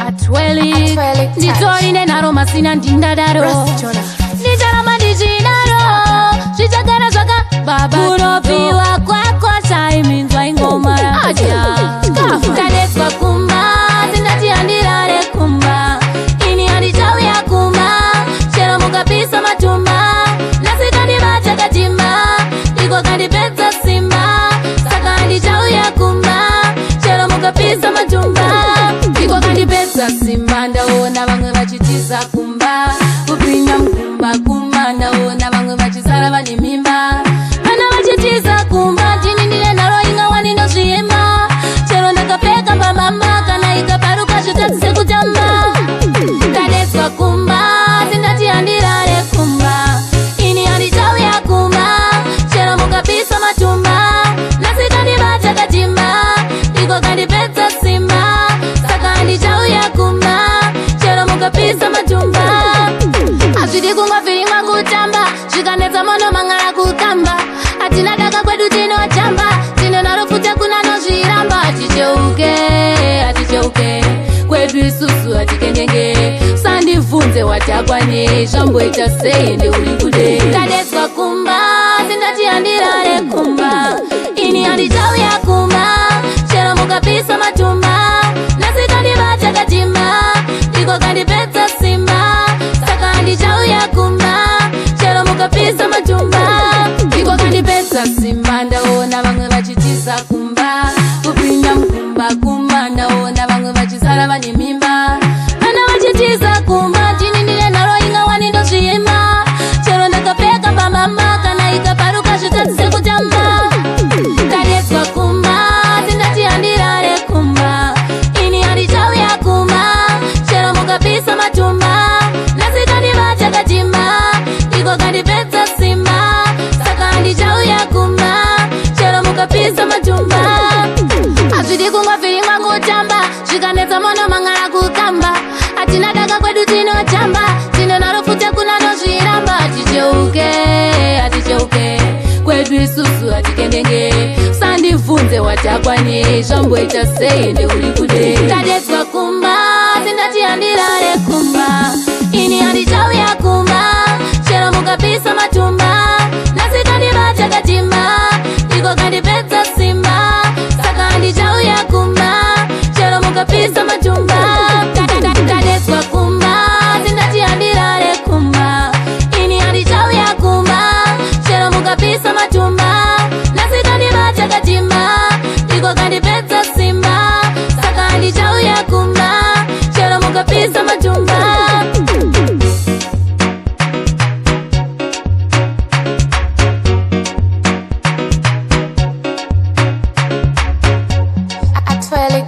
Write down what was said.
Atweli Nitori nenaro masina ndindadaro Nijarama ndijinaro Chichagara zwaka baba Unopiwa kwa chai minzwa ingomara Kadeswa kumba Zindati andirare kumba Ini andichawi ya kumba Shero mukapisa matumba Nasika ndibacha katimba Iko kandipeza simba Saka andichawi ya kumba Shero mukapisa matumba Iko kandipeza simba Ndaona bamwe bachitiza kumba Kupinga mkumba kumba Ndaona bamwe bachisara bani mimba Bana bachitiza kumba Jini nile naro inga wani no shiema Shero ndakapeka mama Kana ikaparuka shutatu seku jamba Kadeswa kumba Zindati andirare kumba Ini andichawi ya kumba Shero mukapisa matumba Nasika ndibacha katimba Iko kandipeza simba Saka andichawi ya kumba Shero mukapisa matumba Azwidi kumba filimwa kutamba Shikaneza mono mangara kukamba Atina daka kwedu tino chamba Tino narofuta kuna no shiramba Aticheuke Kwedu isusu atikendenge Sandi funze watakwane Shambo itaseye nde ulikude Kadeswa kumba Zindati andirare kumba Ini andichawi ya kumba Shero mukapisa matumba Nasika ndibacha katimba Iko kandipeza simba Saka andichawi ya kumba Shero mukapisa matumba Iko kandipeza simba Ndaona bamwe bachitiza kumba Kupinga mkumba kumba Ndaona bamwe bachisara bani mimba Bana bachitiza kumba Jini nile naro inga wani ndo shiema Shero ndakapeka mama Kana ikaparuka shutatu seku jamba Kadeswa kumba Zindati andirare kumba Ini andichawi ya kumba Shero mukapisa matumba Nasika ndibacha katimba Iko kandipeza simba Saka andichawi ya kumba Shero mukapisa matumba Azwidi kumba filimwa kutamba Shikaneza mono mangara kukamba Atina daka kwedu tino chamba Tino narofuta kuna no shiramba Aticheuke Kwedu isusu atikendenge Sandi funze watakwane Shambo itaseye nde ulikude Kadeswa kumba Zindati andirare kumba Ini andichawi ya kumba Shero mukapisa matumba Nasika ndibacha katimba Iko kandipeza simba Saka andichawi ya kumba Shero mukapisa matumba Kadeswa kumba Zindati andirare kumba Ini andichawi ya kumba Shero mukapisa matumba Nasika ndibacha katimba Iko kandipeza simba Saka andichawi ya kumba Shero mukapisa matumba Atweli